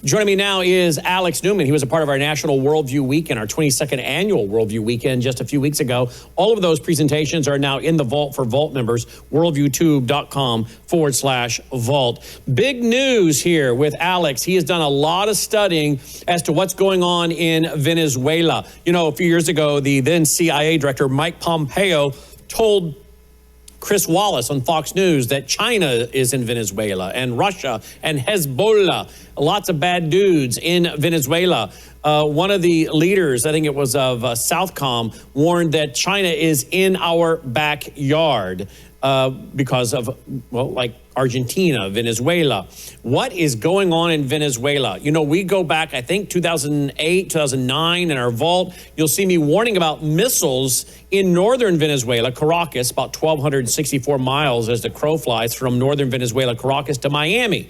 Joining me now is Alex Newman. He was a part of our National Worldview Weekend, our 22nd annual Worldview Weekend just a few weeks ago. All of those presentations are now in the vault for Vault members, worldviewtube.com/vault. Big news here with Alex. He has done a lot of studying as to what's going on in Venezuela. You know, a few years ago, the then CIA director, Mike Pompeo, told Chris Wallace on Fox News that China is in Venezuela and Russia and Hezbollah, lots of bad dudes in Venezuela. One of the leaders, I think it was of Southcom, warned that China is in our backyard because of, well, like Argentina, Venezuela. What is going on in Venezuela? You know, we go back, I think, 2008, 2009 in our vault. You'll see me warning about missiles in northern Venezuela, Caracas, about 1,264 miles as the crow flies from northern Venezuela, Caracas to Miami.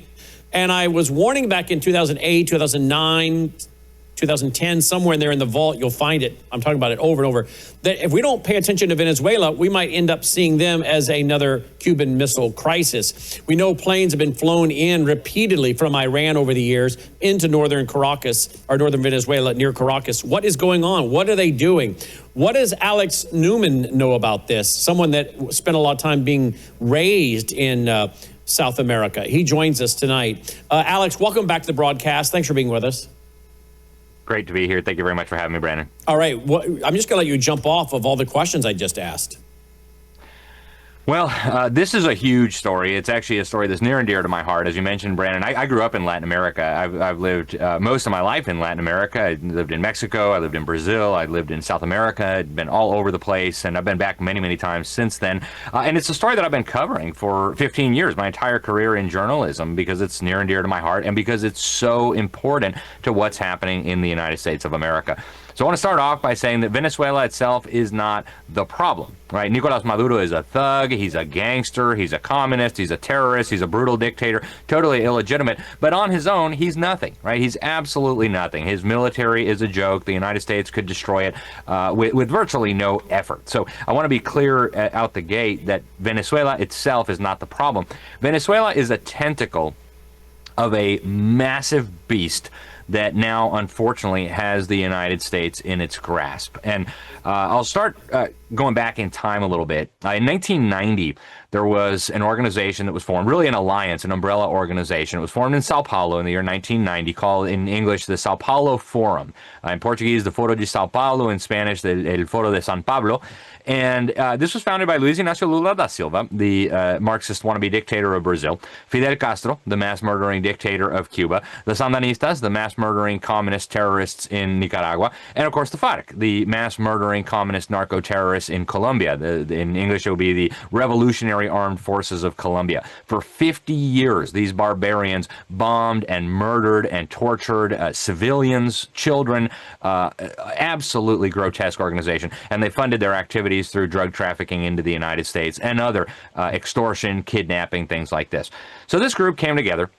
And I was warning back in 2008, 2009, 2010, somewhere in there in the vault, you'll find it. I'm talking about it over and over, that if we don't pay attention to Venezuela, we might end up seeing them as another Cuban Missile Crisis. We know planes have been flown in repeatedly from Iran over the years into northern Caracas, or northern Venezuela near Caracas. What is going on? What are they doing? What does Alex Newman know about this? Someone that spent a lot of time being raised in South America. He joins us tonight. Alex, welcome back to the broadcast. Thanks for being with us. Great to be here. Thank you very much for having me, Brandon. All right. Well, I'm just going to let you jump off of all the questions I just asked. Well, this is a huge story. It's actually a story that's near and dear to my heart. As you mentioned, Brandon, I grew up in Latin America. I've lived most of my life in Latin America. I lived in Mexico. I lived in Brazil. I lived in South America. I'd been all over the place, and I've been back many, many times since then. And it's a story that I've been covering for 15 years, my entire career in journalism, because it's near and dear to my heart and because it's so important to what's happening in the United States of America. So I want to start off by saying that Venezuela itself is not the problem, right? Nicolas Maduro is a thug, he's a gangster, he's a communist, he's a terrorist, he's a brutal dictator, totally illegitimate. But on his own, he's nothing, right? He's absolutely nothing. His military is a joke. The United States could destroy it with virtually no effort. So I want to be clear out the gate that Venezuela itself is not the problem. Venezuela is a tentacle of a massive beast that now, unfortunately, has the United States in its grasp. And I'll start going back in time a little bit. In 1990, there was an organization that was formed, really an alliance, an umbrella organization. It was formed in Sao Paulo in the year 1990, called in English the Sao Paulo Forum. In Portuguese, the Foro de Sao Paulo. In Spanish, el Foro de San Pablo. And this was founded by Luiz Inácio Lula da Silva, the Marxist wannabe dictator of Brazil, Fidel Castro, the mass-murdering dictator of Cuba, the Sandinistas, the mass-murdering communist terrorists in Nicaragua, and, of course, the FARC, the mass-murdering communist narco-terrorists in Colombia. In English, it would be the Revolutionary Armed Forces of Colombia. For 50 years, these barbarians bombed and murdered and tortured civilians, children, absolutely grotesque organization, and they funded their activities through drug trafficking into the United States and other extortion, kidnapping, things like this. So this group came together,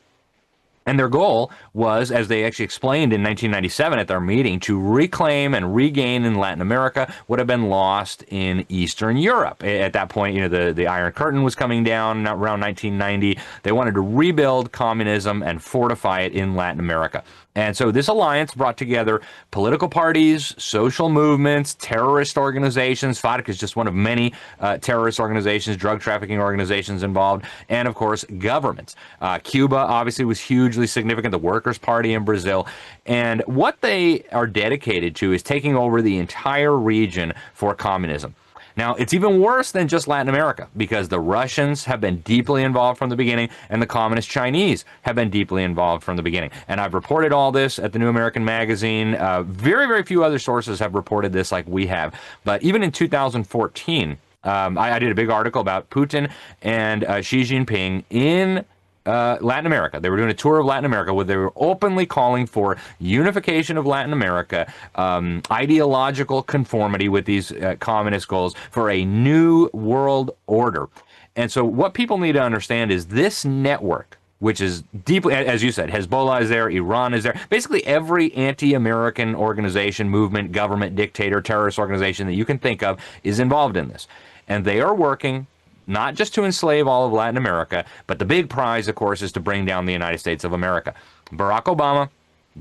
and their goal was, as they actually explained in 1997 at their meeting, to reclaim and regain in Latin America what had been lost in Eastern Europe. At that point, you know, the Iron Curtain was coming down around 1990. They wanted to rebuild communism and fortify it in Latin America. And so this alliance brought together political parties, social movements, terrorist organizations. FARC is just one of many terrorist organizations, drug trafficking organizations involved, and, of course, governments. Cuba, obviously, was hugely significant, the Workers' Party in Brazil. And what they are dedicated to is taking over the entire region for communism. Now, it's even worse than just Latin America, because the Russians have been deeply involved from the beginning, and the Communist Chinese have been deeply involved from the beginning. And I've reported all this at the New American Magazine. Very, very few other sources have reported this like we have. But even in 2014, I did a big article about Putin and Xi Jinping in Latin America. They were doing a tour of Latin America where they were openly calling for unification of Latin America, ideological conformity with these communist goals for a new world order. And so what people need to understand is this network, which is deeply, as you said, Hezbollah is there, Iran is there. Basically every anti-American organization, movement, government, dictator, terrorist organization that you can think of is involved in this. And they are working not just to enslave all of Latin America, but the big prize, of course, is to bring down the United States of America. Barack Obama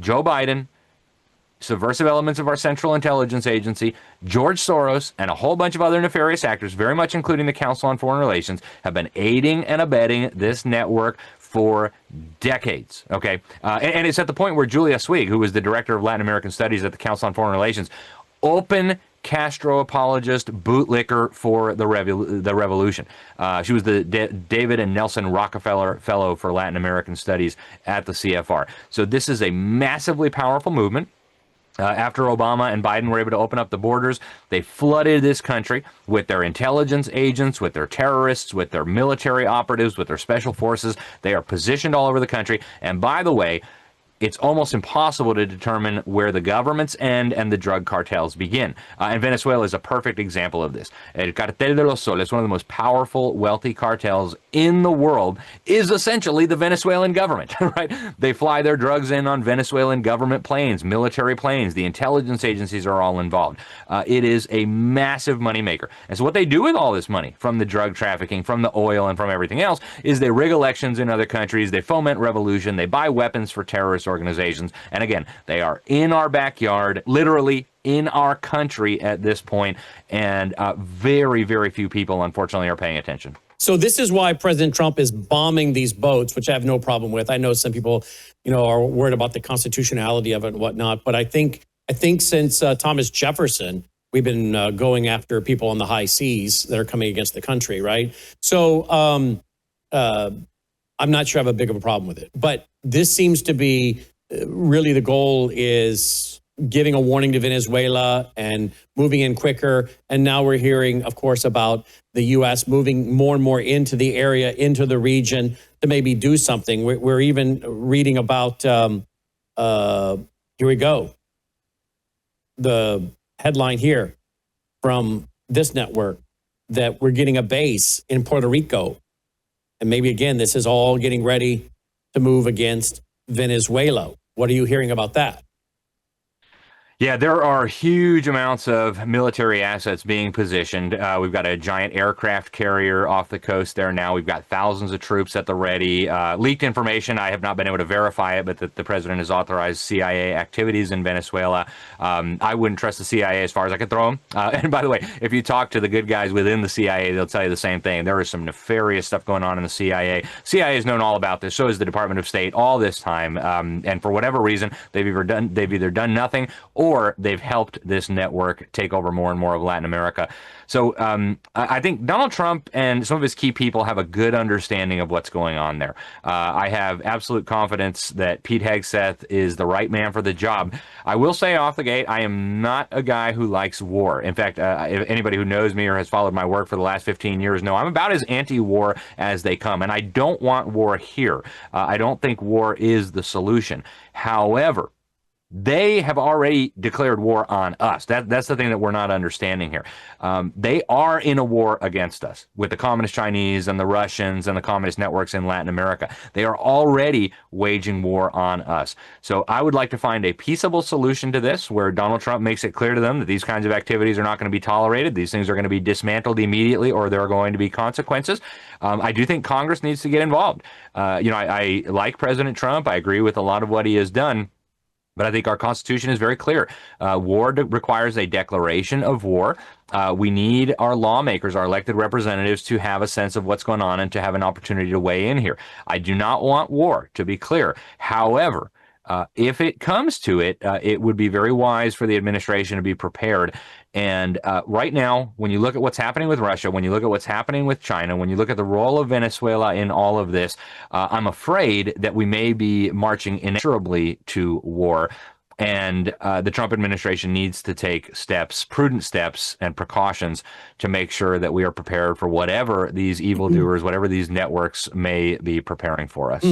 Joe Biden, subversive elements of our Central Intelligence Agency, George Soros, and a whole bunch of other nefarious actors, very much including the Council on Foreign Relations, have been aiding and abetting this network for decades, okay? And it's at the point where Julia Swig, who was the director of Latin American Studies at the Council on Foreign Relations, open Castro apologist, bootlicker for the revolution. She was the David and Nelson Rockefeller Fellow for Latin American Studies at the CFR. So this is a massively powerful movement. After Obama and Biden were able to open up the borders, they flooded this country with their intelligence agents, with their terrorists, with their military operatives, with their special forces. They are positioned all over the country. And by the way, it's almost impossible to determine where the governments end and the drug cartels begin. And Venezuela is a perfect example of this. El Cartel de los Soles, one of the most powerful, wealthy cartels in the world, is essentially the Venezuelan government, right? They fly their drugs in on Venezuelan government planes, military planes. The intelligence agencies are all involved. It is a massive moneymaker. And so what they do with all this money from the drug trafficking, from the oil, and from everything else is they rig elections in other countries, they foment revolution, they buy weapons for terrorist organizations. And again, they are in our backyard, literally in our country at this point, and very, very few people, unfortunately, are paying attention. So this is why President Trump is bombing these boats, which I have no problem with. I know some people, are worried about the constitutionality of it and whatnot, but I think since Thomas Jefferson, we've been going after people on the high seas that are coming against the country, right? So I'm not sure I have a big of a problem with it, but this seems to be really the goal is giving a warning to Venezuela and moving in quicker. And now we're hearing, of course, about the U.S. moving more and more into the area, into the region to maybe do something. We're even reading about, here we go, the headline here from this network that we're getting a base in Puerto Rico. And maybe, again, this is all getting ready to move against Venezuela. What are you hearing about that? Yeah, there are huge amounts of military assets being positioned. We've got a giant aircraft carrier off the coast there now. We've got thousands of troops at the ready. Leaked information, I have not been able to verify it, but that the president has authorized CIA activities in Venezuela. I wouldn't trust the CIA as far as I could throw them. And by the way, if you talk to the good guys within the CIA, they'll tell you the same thing. There is some nefarious stuff going on in the CIA. CIA has known all about this. So has the Department of State all this time. And for whatever reason, they've either done nothing or they've helped this network take over more and more of Latin America. So I think Donald Trump and some of his key people have a good understanding of what's going on there. I have absolute confidence that Pete Hegseth is the right man for the job. I will say off the gate, I am not a guy who likes war. In fact, if anybody who knows me or has followed my work for the last 15 years know I'm about as anti-war as they come. And I don't want war here. I don't think war is the solution. However, they have already declared war on us. That's the thing that we're not understanding here. They are in a war against us with the Communist Chinese and the Russians and the communist networks in Latin America. They are already waging war on us. So I would like to find a peaceable solution to this where Donald Trump makes it clear to them that these kinds of activities are not going to be tolerated. These things are going to be dismantled immediately or there are going to be consequences. I do think Congress needs to get involved. I like President Trump. I agree with a lot of what he has done. But I think our Constitution is very clear. War requires a declaration of war. We need our lawmakers, our elected representatives, to have a sense of what's going on and to have an opportunity to weigh in here. I do not want war, to be clear. However, if it comes to it, it would be very wise for the administration to be prepared. And right now, when you look at what's happening with Russia, when you look at what's happening with China, when you look at the role of Venezuela in all of this, I'm afraid that we may be marching inexorably to war. And the Trump administration needs to take steps, prudent steps and precautions to make sure that we are prepared for whatever these evildoers, whatever these networks may be preparing for us.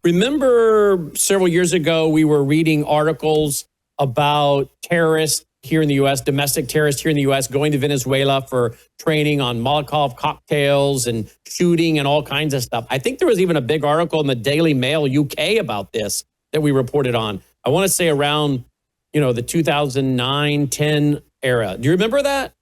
Remember several years ago, we were reading articles about terrorists here in the U.S., domestic terrorists here in the U.S., going to Venezuela for training on Molotov cocktails and shooting and all kinds of stuff. I think there was even a big article in the Daily Mail UK about this that we reported on. I want to say around, the 2009-10 era. Do you remember that?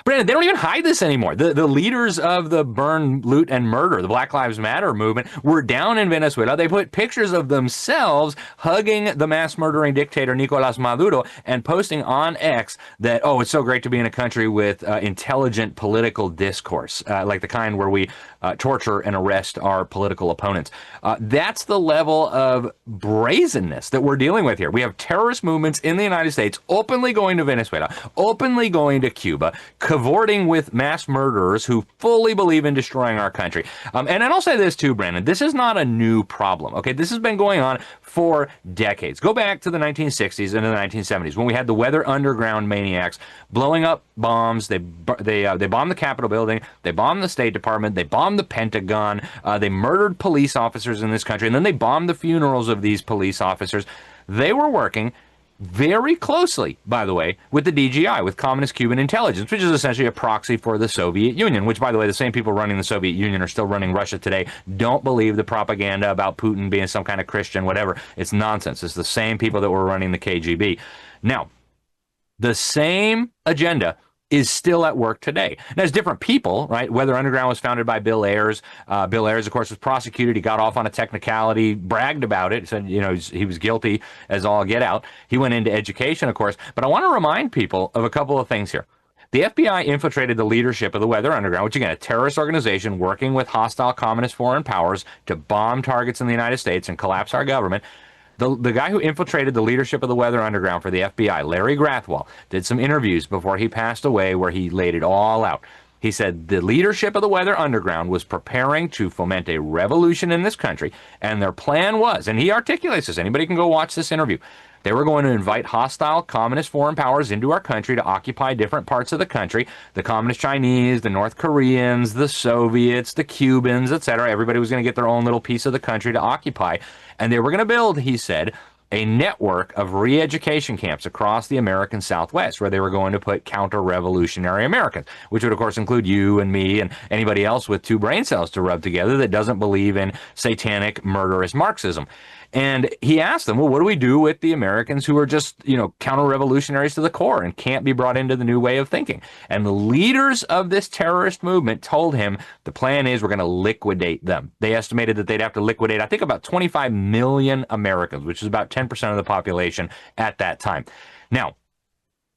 Brandon, they don't even hide this anymore. The leaders of the burn, loot, and murder, the Black Lives Matter movement, were down in Venezuela. They put pictures of themselves hugging the mass murdering dictator Nicolas Maduro and posting on X that, oh, it's so great to be in a country with intelligent political discourse, like the kind where we torture and arrest our political opponents. That's the level of brazenness that we're dealing with here. We have terrorist movements in the United States openly going to Venezuela, openly going to Cuba, cavorting with mass murderers who fully believe in destroying our country. And I'll say this too, Brandon, this is not a new problem. Okay, this has been going on for decades. Go back to the 1960s and the 1970s when we had the Weather Underground maniacs blowing up bombs. They bombed the Capitol building, they bombed the State Department, they bombed the Pentagon, they murdered police officers in this country, and then they bombed the funerals of these police officers. They were working very closely, by the way, with the DGI, with Communist Cuban Intelligence, which is essentially a proxy for the Soviet Union, which, by the way, the same people running the Soviet Union are still running Russia today. Don't believe the propaganda about Putin being some kind of Christian, whatever. It's nonsense. It's the same people that were running the KGB. Now, the same agenda is still at work today. Now, there's different people, right? Weather Underground was founded by Bill Ayers. Bill Ayers, of course, was prosecuted. He got off on a technicality, bragged about it, said, you know, he was guilty as all get out. He went into education, of course. But I want to remind people of a couple of things here. The FBI infiltrated the leadership of the Weather Underground, which, again, a terrorist organization working with hostile communist foreign powers to bomb targets in the United States and collapse our government. The guy who infiltrated the leadership of the Weather Underground for the FBI, Larry Grathwohl, did some interviews before he passed away where he laid it all out. He said the leadership of the Weather Underground was preparing to foment a revolution in this country, and their plan was, and he articulates this, anybody can go watch this interview, they were going to invite hostile communist foreign powers into our country to occupy different parts of the country. The communist Chinese, the North Koreans, the Soviets, the Cubans, etc. Everybody was going to get their own little piece of the country to occupy. And they were going to build, he said, a network of re-education camps across the American Southwest where they were going to put counter-revolutionary Americans, which would, of course, include you and me and anybody else with two brain cells to rub together that doesn't believe in satanic, murderous Marxism. And he asked them, well, what do we do with the Americans who are just, you know, counter-revolutionaries to the core and can't be brought into the new way of thinking? And the leaders of this terrorist movement told him the plan is we're going to liquidate them. They estimated that they'd have to liquidate, I think, about 25 million Americans, which is about 10% of the population at that time. Now,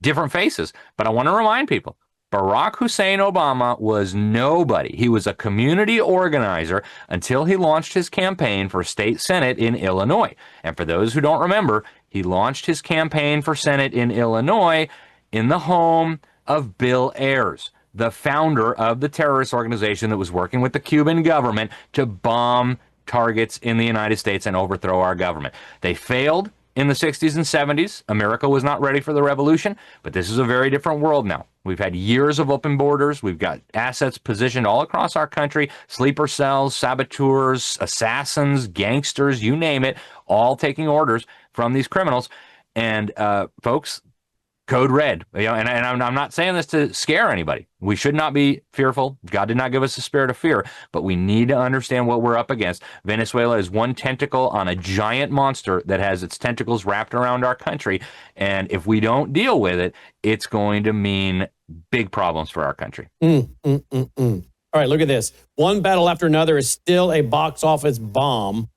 different faces, but I want to remind people, Barack Hussein Obama was nobody. He was a community organizer until he launched his campaign for state senate in Illinois. And for those who don't remember, he launched his campaign for senate in Illinois in the home of Bill Ayers, the founder of the terrorist organization that was working with the Cuban government to bomb targets in the United States and overthrow our government. They failed in the 60s and 70s. America was not ready for the revolution, but this is a very different world now. We've had years of open borders. We've got assets positioned all across our country, sleeper cells, saboteurs, assassins, gangsters, you name it, all taking orders from these criminals. And folks, code red. You know, and I'm not saying this to scare anybody. We should not be fearful. God did not give us a spirit of fear, but we need to understand what we're up against. Venezuela is one tentacle on a giant monster that has its tentacles wrapped around our country. And if we don't deal with it, it's going to mean big problems for our country. All right, look at this. One battle after another is still a box office bomb,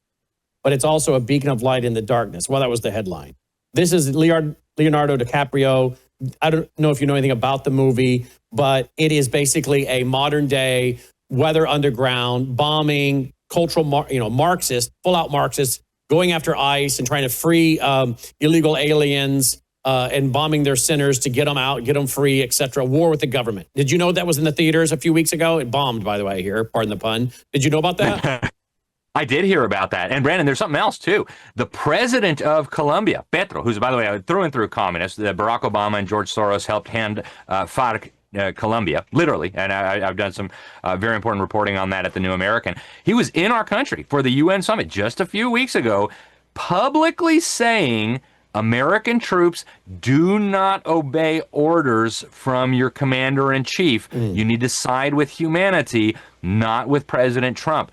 but it's also a beacon of light in the darkness. Well, that was the headline. This is Leonardo DiCaprio. I don't know if you know anything about the movie, but it is basically a modern day Weather Underground bombing, cultural, Marxist, full out Marxist, going after ICE and trying to free illegal aliens and bombing their sinners to get them out, get them free, etc. War with the government. Did you know that was in the theaters a few weeks ago? It bombed, by the way, here. Pardon the pun. Did you know about that? I did hear about that. And Brandon, there's something else too. The president of Colombia, Petro, who's, by the way, through and through communist, Barack Obama and George Soros helped hand FARC Colombia, literally, and I've done some very important reporting on that at the New American. He was in our country for the UN summit just a few weeks ago, publicly saying American troops do not obey orders from your commander-in-chief. You need to side with humanity, not with President Trump.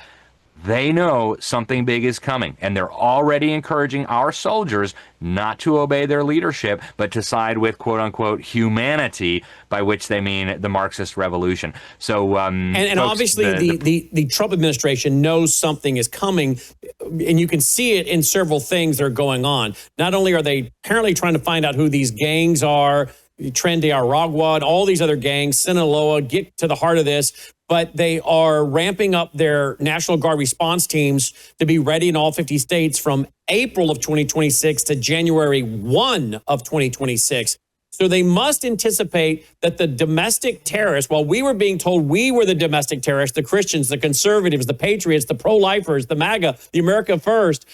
They know something big is coming, and they're already encouraging our soldiers not to obey their leadership, but to side with quote-unquote humanity, by which they mean the Marxist revolution. So, and folks, obviously the Trump administration knows something is coming, and you can see it in several things that are going on. Not only are they apparently trying to find out who these gangs are, Tren de Aragua, all these other gangs, Sinaloa, get to the heart of this, but they are ramping up their National Guard response teams to be ready in all 50 states from April of 2026 to January 1 of 2026. So they must anticipate that the domestic terrorists, while we were being told we were the domestic terrorists, the Christians, the conservatives, the patriots, the pro-lifers, the MAGA, the America First,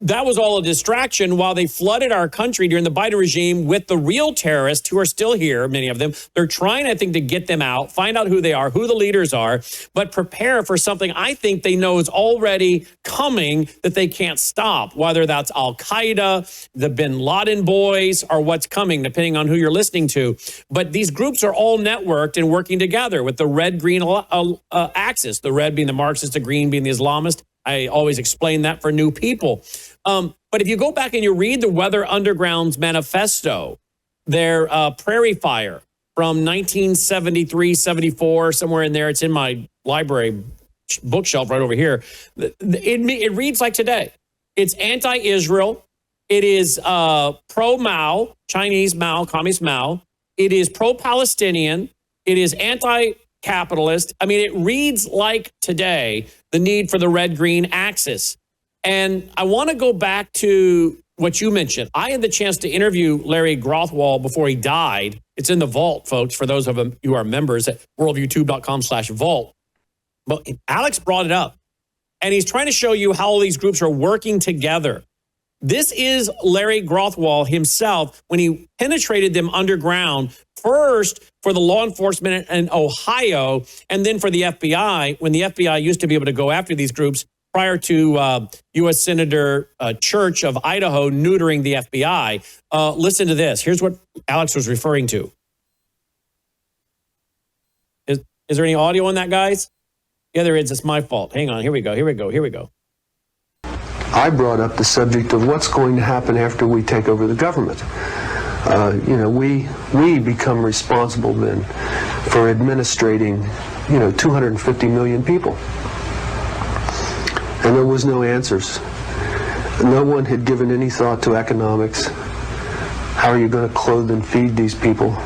that was all a distraction while they flooded our country during the Biden regime with the real terrorists who are still here, many of them. They're trying, I think, to get them out, find out who they are, who the leaders are, but prepare for something I think they know is already coming that they can't stop, whether that's Al-Qaeda, the bin Laden boys, or what's coming, depending on who you're listening to. But these groups are all networked and working together with the red-green axis, the red being the Marxist, the green being the Islamist. I always explain that for new people. But if you go back and you read the Weather Underground's manifesto, their Prairie Fire from 1973, 74, somewhere in there, it's in my library bookshelf right over here. It reads like today. It's anti-Israel. It is pro-Mao, Chinese Mao, Communist Mao. It is pro-Palestinian. It is anti-capitalist. I mean, it reads like today, the need for the red-green axis. And I want to go back to what you mentioned. I had the chance to interview Larry Grothwald before he died. It's in the vault, folks, for those of them who are members at worldviewtube.com/vault. But Alex brought it up, and he's trying to show you how all these groups are working together. This is Larry Grothwald himself when he penetrated them underground, first for the law enforcement in Ohio, and then for the FBI, when the FBI used to be able to go after these groups prior to U.S. Senator Church of Idaho neutering the FBI. Listen to this. Here's what Alex was referring to. Is there any audio on that, guys? Yeah, there is. It's my fault. Hang on. Here we go. I brought up the subject of what's going to happen after we take over the government. We become responsible then for administrating, 250 million people. And there was no answers. No one had given any thought to economics. How are you going to clothe and feed these people?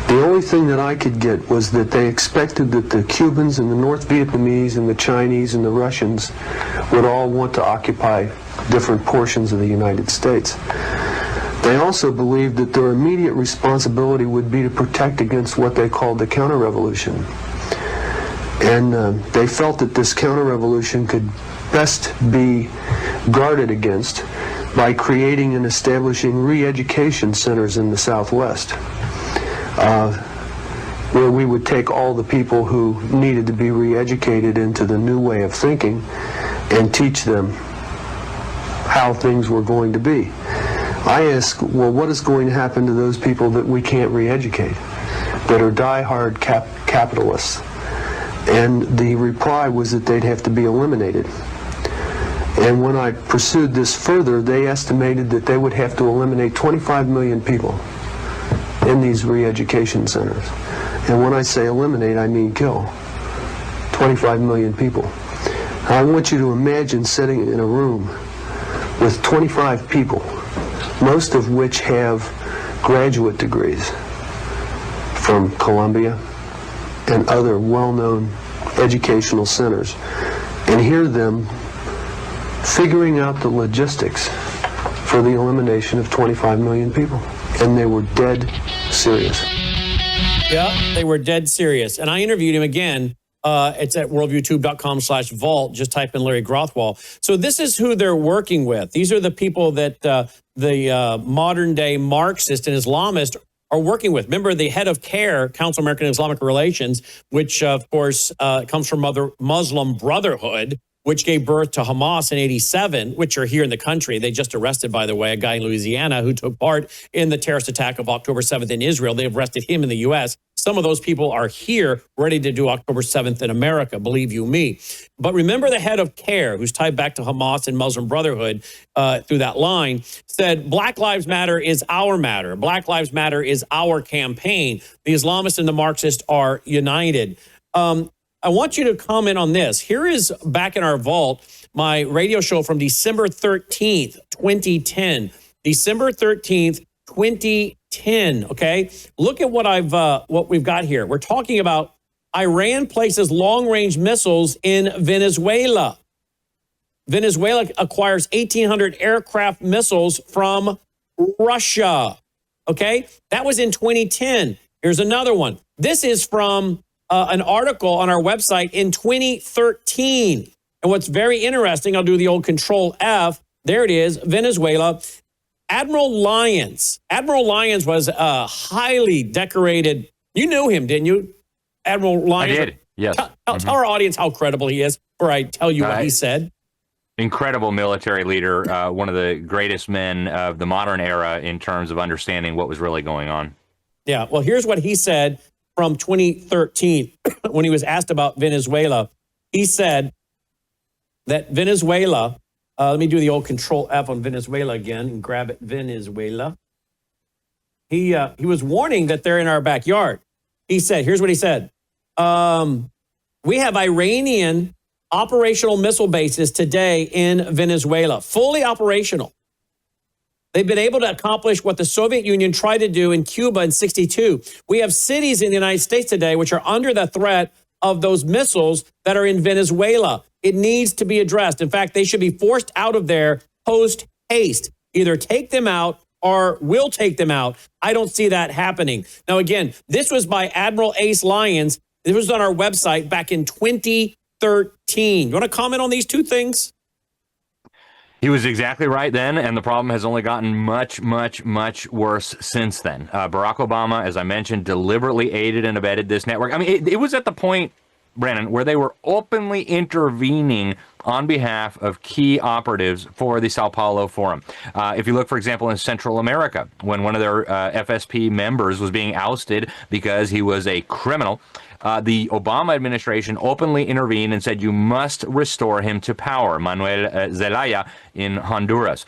The only thing that I could get was that they expected that the Cubans and the North Vietnamese and the Chinese and the Russians would all want to occupy different portions of the United States. They also believed that their immediate responsibility would be to protect against what they called the counter-revolution. And they felt that this counter-revolution could best be guarded against by creating and establishing re-education centers in the Southwest, where we would take all the people who needed to be re-educated into the new way of thinking and teach them how things were going to be. I ask, well, what is going to happen to those people that we can't re-educate, that are die-hard capitalists? And the reply was that they'd have to be eliminated. And when I pursued this further, they estimated that they would have to eliminate 25 million people in these re-education centers. And when I say eliminate, I mean kill. 25 million people. I want you to imagine sitting in a room with 25 people, most of which have graduate degrees from Columbia and other well-known educational centers, and hear them figuring out the logistics for the elimination of 25 million people. And they were dead serious. Yeah, they were dead serious. And I interviewed him again. It's at worldviewtube.com/vault. Just type in Larry Grothwald. So this is who they're working with. These are the people that the modern day Marxist and Islamist are working with. Remember, the head of CARE, Council of American Islamic Relations, which of course comes from Muslim Brotherhood, which gave birth to Hamas in '87, which are here in the country. They just arrested, by the way, a guy in Louisiana who took part in the terrorist attack of October 7th in Israel. They arrested him in the U.S., some of those people are here ready to do October 7th in America, believe you me. But remember the head of CARE, who's tied back to Hamas and Muslim Brotherhood through that line, said Black Lives Matter is our matter. Black Lives Matter is our campaign. The Islamists and the Marxists are united. I want you to comment on this. Here is back in our vault, my radio show from December 13th, 2010. December 13th, 2010. Okay. Look at what we've got here. We're talking about Iran places long-range missiles in Venezuela. Venezuela acquires 1,800 aircraft missiles from Russia. Okay. That was in 2010. Here's another one. This is from an article on our website in 2013. And what's very interesting, I'll do the old Control F. There it is, Venezuela. Admiral Lyons. Admiral Lyons was a highly decorated, you knew him, didn't you? Admiral Lyons. I did, yes. Tell our audience how credible he is before I tell you what he said. Incredible military leader, one of the greatest men of the modern era in terms of understanding what was really going on. Yeah, well, here's what he said from 2013 when he was asked about Venezuela. He said that Venezuela, let me do the old Control F on Venezuela again and grab it, Venezuela. He was warning that they're in our backyard. He said, here's what he said. We have Iranian operational missile bases today in Venezuela, fully operational. They've been able to accomplish what the Soviet Union tried to do in Cuba in '62. We have cities in the United States today which are under the threat of those missiles that are in Venezuela. It needs to be addressed. In fact, they should be forced out of there post haste. Either take them out or we'll take them out. I don't see that happening. Now, again, this was by Admiral Ace Lyons. This was on our website back in 2013. You want to comment on these two things? He was exactly right then, and the problem has only gotten much, much, much worse since then. Barack Obama, as I mentioned, deliberately aided and abetted this network. I mean, it was at the point, Brandon, where they were openly intervening on behalf of key operatives for the Sao Paulo Forum. If you look, for example, in Central America, when one of their FSP members was being ousted because he was a criminal, the Obama administration openly intervened and said, you must restore him to power. Manuel Zelaya in Honduras.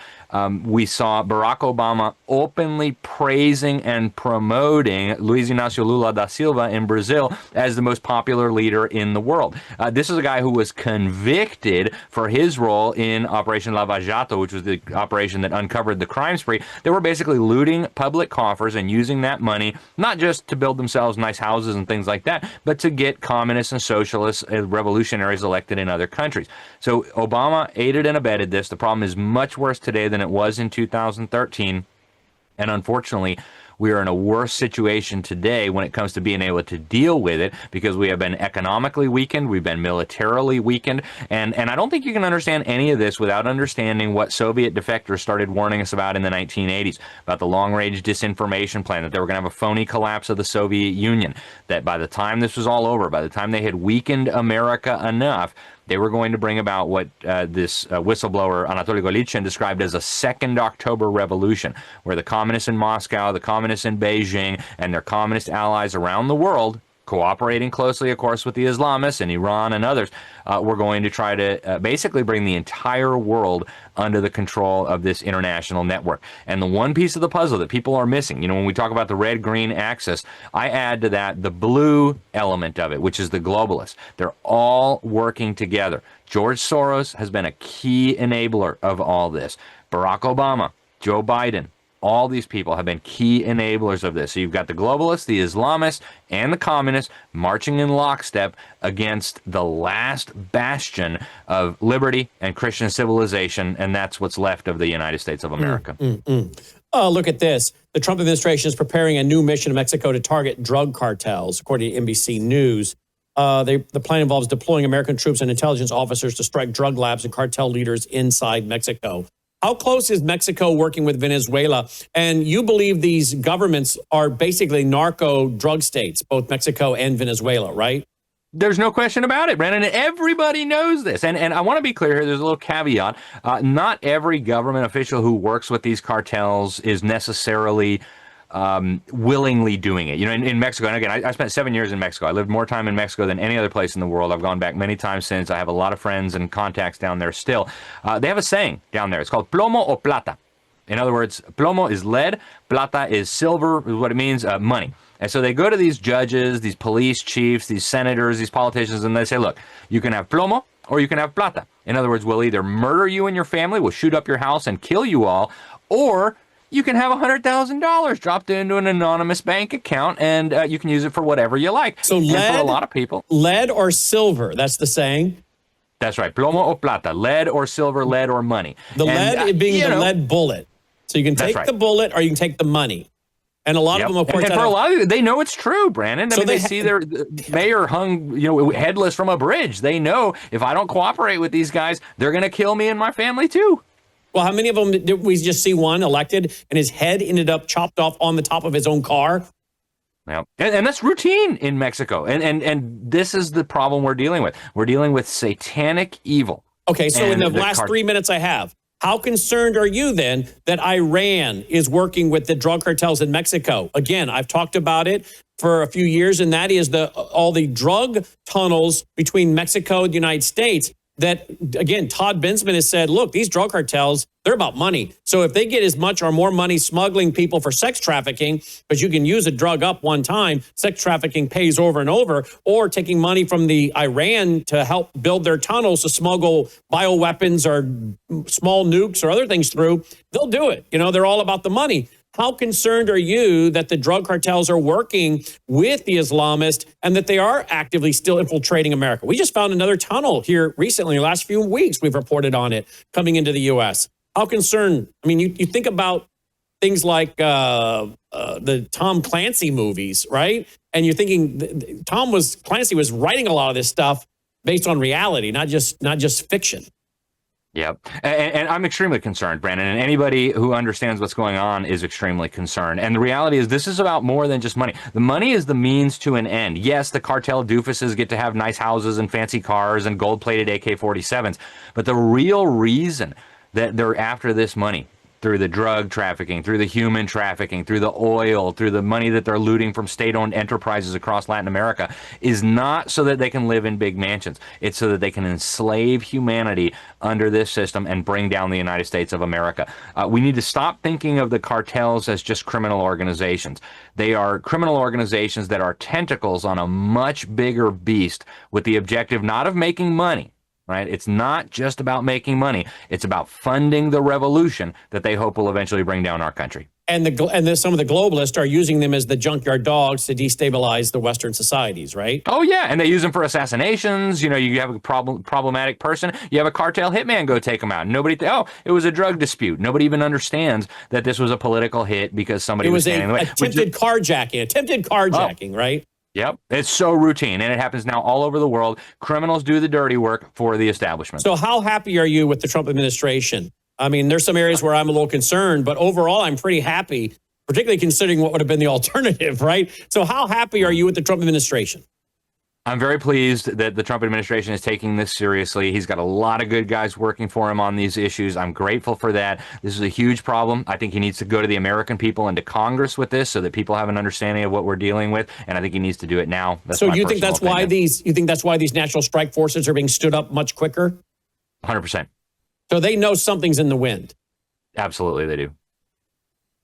We saw Barack Obama openly praising and promoting Luiz Inácio Lula da Silva in Brazil as the most popular leader in the world. This is a guy who was convicted for his role in Operation Lava Jato, which was the operation that uncovered the crime spree. They were basically looting public coffers and using that money, not just to build themselves nice houses and things like that, but to get communists and socialists and revolutionaries elected in other countries. So Obama aided and abetted this. The problem is much worse today than it was in 2013. And unfortunately, we are in a worse situation today when it comes to being able to deal with it because we have been economically weakened, we've been militarily weakened, and I don't think you can understand any of this without understanding what Soviet defectors started warning us about in the 1980s, about the long-range disinformation plan, that they were going to have a phony collapse of the Soviet Union, that by the time this was all over, by the time they had weakened America enough, they were going to bring about what this whistleblower Anatoly Golitsyn described as a second October revolution, where the communists in Moscow, the communists in Beijing, and their communist allies around the world, cooperating closely, of course, with the Islamists and Iran and others, were going to try to basically bring the entire world under the control of this international network. And the one piece of the puzzle that people are missing, you know, when we talk about the red-green axis, I add to that the blue element of it, which is the globalists. They're all working together. George Soros has been a key enabler of all this. Barack Obama, Joe Biden, all these people have been key enablers of this. So you've got the globalists, the Islamists, and the communists marching in lockstep against the last bastion of liberty and Christian civilization, and that's what's left of the United States of America. Oh, look at this. The Trump administration is preparing a new mission in Mexico to target drug cartels, according to NBC News. The plan involves deploying American troops and intelligence officers to strike drug labs and cartel leaders inside Mexico. How close is Mexico working with Venezuela? And you believe these governments are basically narco drug states, both Mexico and Venezuela, right? There's no question about it, Brandon. Everybody knows this. And I want to be clear here. There's a little caveat. Not every government official who works with these cartels is necessarily willingly doing it. You know, in Mexico, and again, I spent 7 years in Mexico. I lived more time in Mexico than any other place in the world. I've gone back many times since. I have a lot of friends and contacts down there still. They have a saying down there. It's called plomo o plata. In other words, plomo is lead, plata is silver, is what it means, money. And so they go to these judges, these police chiefs, these senators, these politicians, and they say, look, you can have plomo or you can have plata. In other words, we'll either murder you and your family, we'll shoot up your house and kill you all, or you can have $100,000 dropped into an anonymous bank account, and you can use it for whatever you like. So lead, and for a lot of people, lead or silver, that's the saying? That's right, plomo o plata, lead or silver, lead or money. The lead being the lead bullet. So you can take the bullet or you can take the money. And a lot of them, of course, and for a lot of them, they know it's true, Brandon. I mean, they see their mayor hung, headless from a bridge. They know if I don't cooperate with these guys, they're going to kill me and my family too. Well, how many of them did we just see one elected and his head ended up chopped off on the top of his own car? Yeah, and that's routine in Mexico. And this is the problem we're dealing with. We're dealing with satanic evil. Okay, so in the last 3 minutes I have, how concerned are you then that Iran is working with the drug cartels in Mexico? Again, I've talked about it for a few years, and that is all the drug tunnels between Mexico and the United States that, again, Todd Bensman has said, look, these drug cartels, they're about money. So if they get as much or more money smuggling people for sex trafficking, because you can use a drug up one time, sex trafficking pays over and over, or taking money from the Iran to help build their tunnels to smuggle bioweapons or small nukes or other things through, they'll do it. They're all about the money. How concerned are you that the drug cartels are working with the Islamists and that they are actively still infiltrating America? We just found another tunnel here recently, the last few weeks we've reported on it coming into the U.S. How concerned? I mean, you think about things like the Tom Clancy movies, right? And you're thinking Clancy was writing a lot of this stuff based on reality, not just fiction. Yep. And I'm extremely concerned, Brandon, and anybody who understands what's going on is extremely concerned. And the reality is this is about more than just money. The money is the means to an end. Yes, the cartel doofuses get to have nice houses and fancy cars and gold-plated AK-47s, but the real reason that they're after this money, through the drug trafficking, through the human trafficking, through the oil, through the money that they're looting from state-owned enterprises across Latin America, is not so that they can live in big mansions. It's so that they can enslave humanity under this system and bring down the United States of America. We need to stop thinking of the cartels as just criminal organizations. They are criminal organizations that are tentacles on a much bigger beast with the objective not of making money. Right? It's not just about making money. It's about funding the revolution that they hope will eventually bring down our country. And some of the globalists are using them as the junkyard dogs to destabilize the Western societies, right? Oh, yeah. And they use them for assassinations. You have a problematic person. You have a cartel hitman go take them out. It was a drug dispute. Nobody even understands that this was a political hit because somebody was standing in the way. Attempted carjacking, right? Yep. It's so routine, and it happens now all over the world. Criminals do the dirty work for the establishment. So how happy are you with the Trump administration? I mean, there's some areas where I'm a little concerned, but overall, I'm pretty happy, particularly considering what would have been the alternative, right? So how happy are you with the Trump administration? I'm very pleased that the Trump administration is taking this seriously. He's got a lot of good guys working for him on these issues. I'm grateful for that. This is a huge problem. I think he needs to go to the American people and to Congress with this so that people have an understanding of what we're dealing with. And I think he needs to do it now. So you think that's why these national strike forces are being stood up much quicker? 100%. So they know something's in the wind. Absolutely, they do.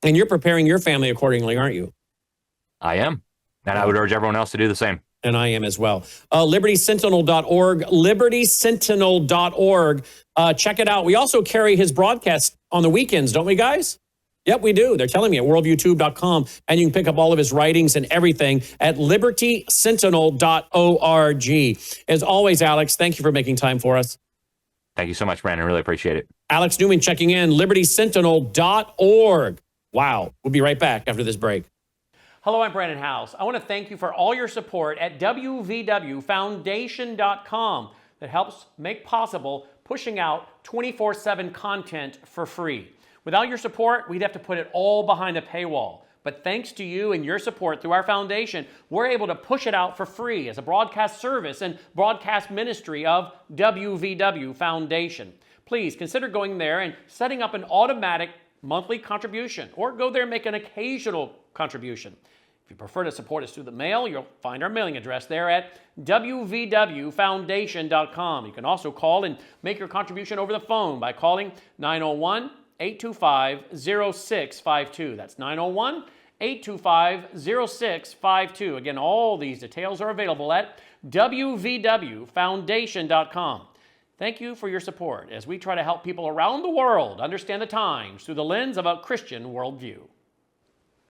And you're preparing your family accordingly, aren't you? I am. And I would urge everyone else to do the same. And I am as well. LibertySentinel.org, LibertySentinel.org. Check it out. We also carry his broadcast on the weekends, don't we, guys? Yep, we do. They're telling me at worldviewtube.com. And you can pick up all of his writings and everything at LibertySentinel.org. As always, Alex, thank you for making time for us. Thank you so much, Brandon. Really appreciate it. Alex Newman checking in, LibertySentinel.org. Wow. We'll be right back after this break. Hello, I'm Brandon House. I want to thank you for all your support at wvwfoundation.com that helps make possible pushing out 24/7 content for free. Without your support, we'd have to put it all behind a paywall. But thanks to you and your support through our foundation, we're able to push it out for free as a broadcast service and broadcast ministry of WVW Foundation. Please consider going there and setting up an automatic monthly contribution, or go there and make an occasional contribution. If you prefer to support us through the mail, you'll find our mailing address there at wvwfoundation.com. You can also call and make your contribution over the phone by calling 901-825-0652. That's 901-825-0652. Again, all these details are available at wvwfoundation.com. Thank you for your support as we try to help people around the world understand the times through the lens of a Christian worldview.